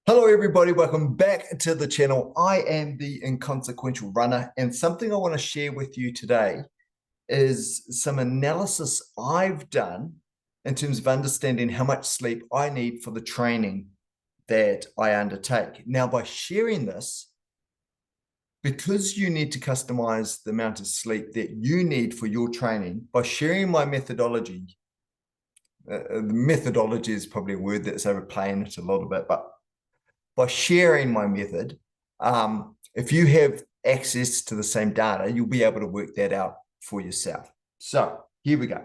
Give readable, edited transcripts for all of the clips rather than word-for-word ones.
Hello, everybody. Welcome back to the channel. I am the Inconsequential Runner, and something I want to share with you today is some analysis I've done in terms of understanding how much sleep I need for the training that I undertake. Now, by sharing this, because you need to customize the amount of sleep that you need for your training, by sharing my methodology, the methodology is probably a word that's overplaying it a little bit, but by sharing my method, if you have access to the same data, you'll be able to work that out for yourself. So here we go.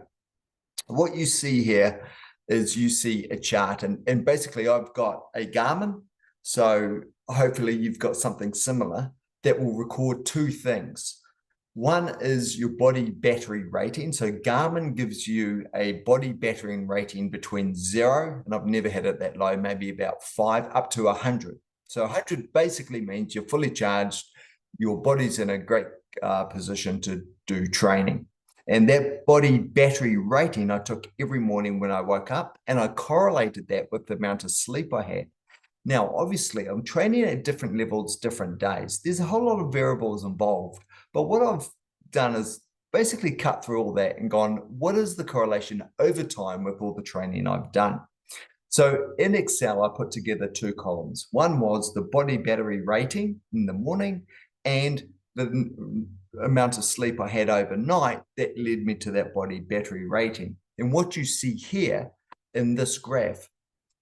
What you see here is you see a chart, and basically I've got a Garmin. So hopefully you've got something similar that will record two things. One is your body battery rating. So Garmin gives you a body battery rating between 0, and I've never had it that low, maybe about 5, up to 100. So 100 basically means you're fully charged, your body's in a great position to do training. And that body battery rating I took every morning when I woke up, and I correlated that with the amount of sleep I had. Now, obviously, I'm training at different levels, different days. There's a whole lot of variables involved. But what I've done is basically cut through all that and gone, what is the correlation over time with all the training I've done? So in Excel, I put together two columns. One was the body battery rating in the morning and the amount of sleep I had overnight that led me to that body battery rating. And what you see here in this graph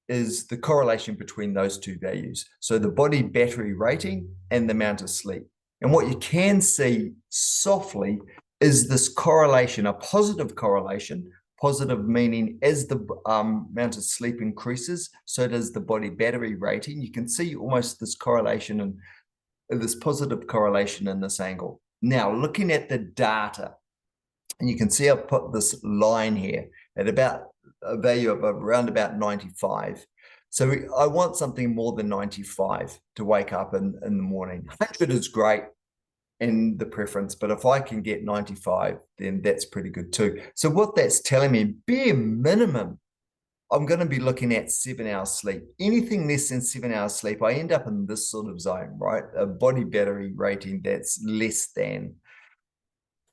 is the correlation between those two values. So the body battery rating and the amount of sleep. And what you can see softly is this correlation, a positive correlation, positive meaning as the amount of sleep increases, so does the body battery rating. You can see almost this correlation and this positive correlation in this angle. Now, looking at the data, and you can see I've put this line here at about a value of around about 95. So I want something more than 95 to wake up in the morning. 100 is great in the preference, but if I can get 95, then that's pretty good too. So what that's telling me, bare minimum, I'm going to be looking at 7 hours sleep. Anything less than 7 hours sleep, I end up in this sort of zone, right? A body battery rating that's less than.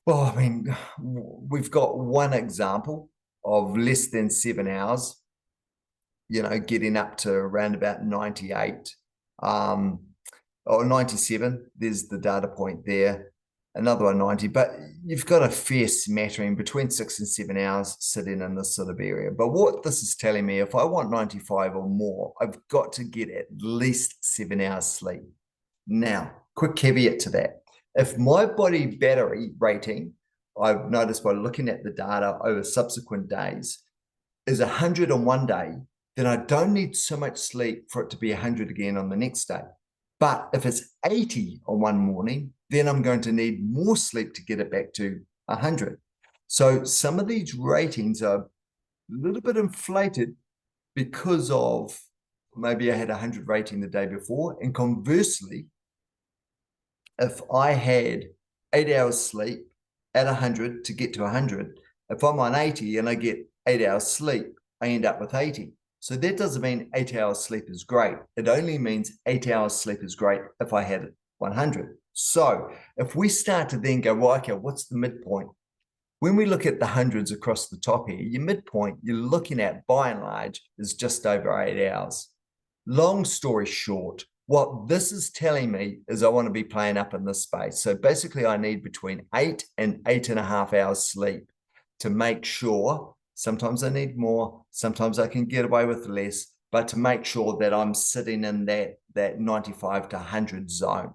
Well, I mean, we've got one example of less than 7 hours, getting up to around about 98 or 97. There's the data point there. Another one 90, but you've got a fair smattering between 6 and 7 hours sitting in this sort of area. But what this is telling me, if I want 95 or more, I've got to get at least 7 hours sleep. Now, quick caveat to that. If my body battery rating, I've noticed by looking at the data over subsequent days, is 100 on one day, then I don't need so much sleep for it to be 100 again on the next day. But if it's 80 on one morning, then I'm going to need more sleep to get it back to 100. So some of these ratings are a little bit inflated because of maybe I had 100 rating the day before. And conversely, if I had 8 hours sleep at 100 to get to 100, if I'm on 80 and I get 8 hours sleep, I end up with 80. So that doesn't mean 8 hours sleep is great. It only means 8 hours sleep is great if I had 100. So if we start to then go, well, okay, what's the midpoint? When we look at the hundreds across the top here, your midpoint you're looking at by and large is just over 8 hours. Long story short, what this is telling me is I want to be playing up in this space. So basically I need between 8 and 8.5 hours sleep to make sure. Sometimes I need more, sometimes I can get away with less, but to make sure that I'm sitting in that 95 to 100 zone.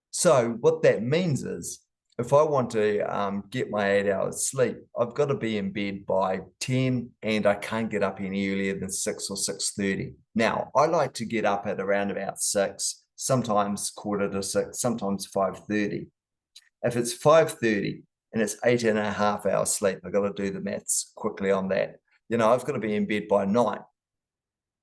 So what that means is if I want to get my 8 hours sleep, I've got to be in bed by 10 and I can't get up any earlier than 6 or 6:30. Now, I like to get up at around about 6, sometimes quarter to 6, sometimes 5:30. If it's 5:30 and it's 8.5 hours sleep, I've got to do the maths quickly on that. I've got to be in bed by 9.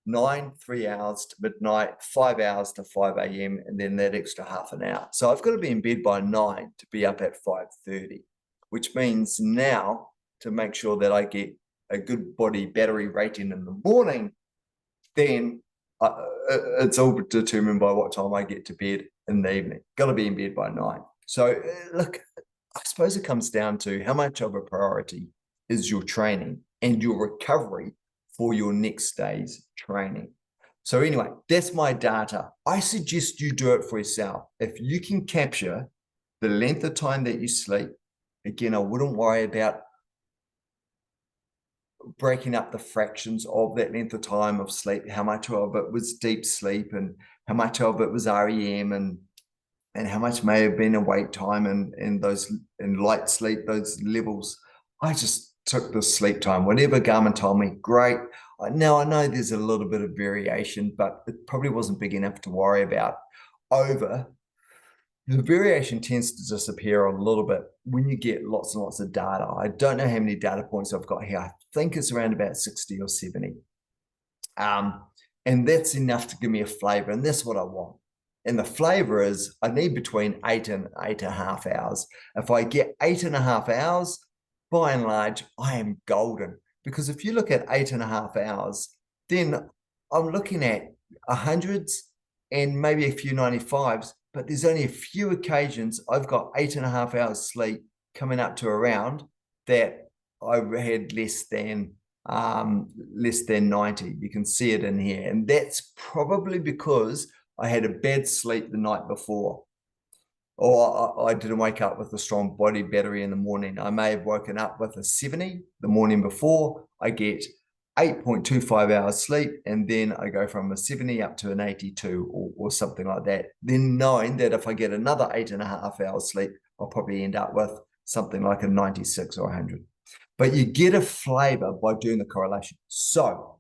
9, 3 hours to midnight, 5 hours to 5 a.m., and then that extra half an hour. So I've got to be in bed by 9 to be up at 5:30, which means now to make sure that I get a good body battery rating in the morning, then it's all determined by what time I get to bed in the evening. Got to be in bed by 9. So look, I suppose it comes down to how much of a priority is your training and your recovery for your next day's training. So anyway, that's my data. I suggest you do it for yourself. If you can capture the length of time that you sleep, again, I wouldn't worry about breaking up the fractions of that length of time of sleep, how much of it was deep sleep and how much of it was REM and how much may have been awake time and those in light sleep, those levels. I just took the sleep time, whatever Garmin told me, great. Now I know there's a little bit of variation, but it probably wasn't big enough to worry about. Over the variation tends to disappear a little bit when you get lots and lots of data. I don't know how many data points I've got here. I think it's around about 60 or 70. And that's enough to give me a flavor, and that's what I want. And the flavor is I need between 8 and 8.5 hours. If I get 8.5 hours, by and large, I am golden. Because if you look at 8.5 hours, then I'm looking at hundreds and maybe a few 95s, but there's only a few occasions I've got 8.5 hours sleep coming up to around that I had less than 90. You can see it in here. And that's probably because I had a bad sleep the night before, or I didn't wake up with a strong body battery in the morning. I may have woken up with a 70 the morning before. I get 8.25 hours sleep, and then I go from a 70 up to an 82 or something like that. Then knowing that if I get another 8.5 hours sleep, I'll probably end up with something like a 96 or 100. But you get a flavor by doing the correlation. So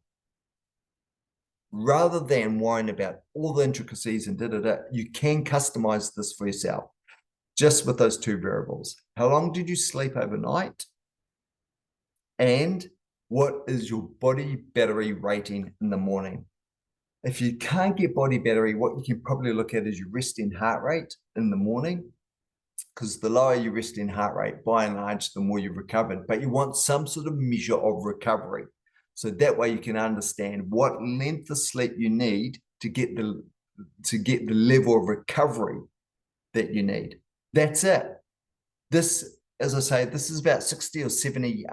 rather than worrying about all the intricacies and you can customize this for yourself just with those two variables. How long did you sleep overnight? And what is your body battery rating in the morning? If you can't get body battery, what you can probably look at is your resting heart rate in the morning, because the lower your resting heart rate, by and large, the more you've recovered. But you want some sort of measure of recovery. So that way you can understand what length of sleep you need to get the level of recovery that you need. That's it. This, as I say, this is about 60 or 70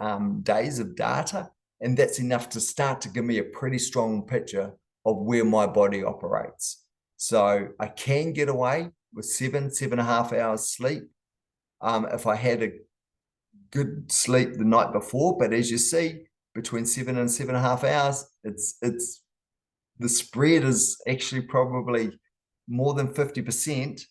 days of data, and that's enough to start to give me a pretty strong picture of where my body operates. So I can get away with 7.5 hours sleep if I had a good sleep the night before. But as you see, between 7 and 7.5 hours, it's the spread is actually probably more than 50%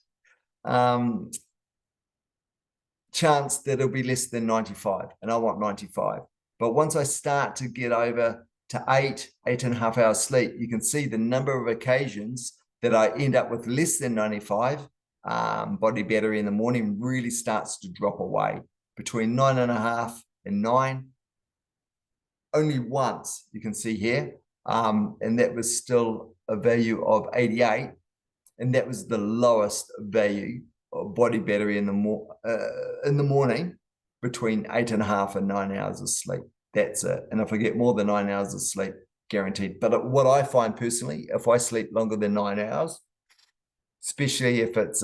chance that it'll be less than 95, and I want 95. But once I start to get over to 8.5 hours sleep, you can see the number of occasions that I end up with less than 95 body battery in the morning really starts to drop away. Between 9.5 and 9, only once you can see here, and that was still a value of 88, and that was the lowest value of body battery in the morning between 8.5 and 9 hours of sleep. That's it. And if I get more than 9 hours of sleep, guaranteed. But what I find personally, if I sleep longer than 9 hours, especially if it's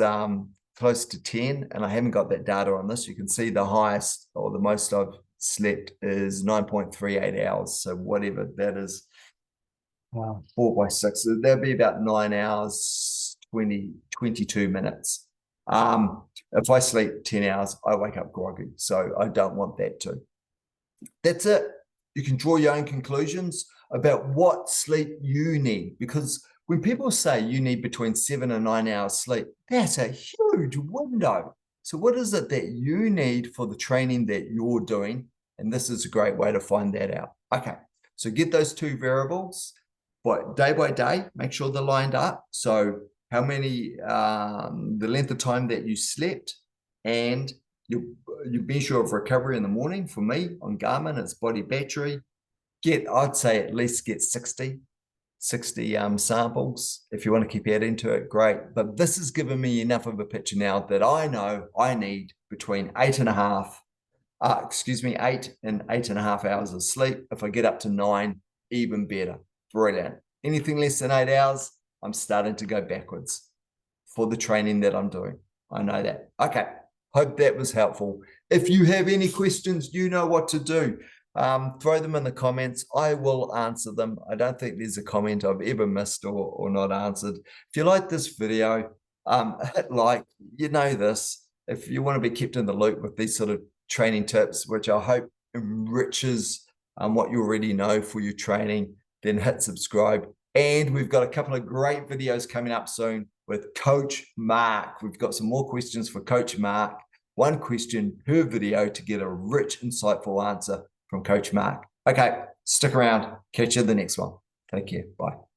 close to 10, and I haven't got that data on this, you can see the highest or the most I've slept is 9.38 hours. So whatever that is, wow, 4 by 6, so that'd be about 9 hours, 22 minutes. If I sleep 10 hours, I wake up groggy. So I don't want that too. That's it. You can draw your own conclusions about what sleep you need, because when people say you need between 7 and 9 hours sleep, that's a huge window. So what is it that you need for the training that you're doing? And this is a great way to find that out. Okay, so get those two variables by day, make sure they're lined up. So how many, the length of time that you slept, and your measure of recovery in the morning. For me on Garmin, it's body battery. I'd say at least get 60 samples. If you want to keep adding to it, great. But this has given me enough of a picture now that I know I need between 8 and 8.5 hours of sleep. If I get up to 9, even better. Brilliant. anything less than 8 hours, I'm starting to go backwards for the training that I'm doing. I know that. Okay. Hope that was helpful. If you have any questions, you know what to do. Throw them in the comments. I will answer them. I don't think there's a comment I've ever missed or not answered. If you like this video, hit like. You know this. If you want to be kept in the loop with these sort of training tips, which I hope enriches what you already know for your training, then hit subscribe. And we've got a couple of great videos coming up soon with Coach Mark. We've got some more questions for Coach Mark. One question per video to get a rich, insightful answer from Coach Mark. Okay, stick around. Catch you in the next one. Take care. Bye.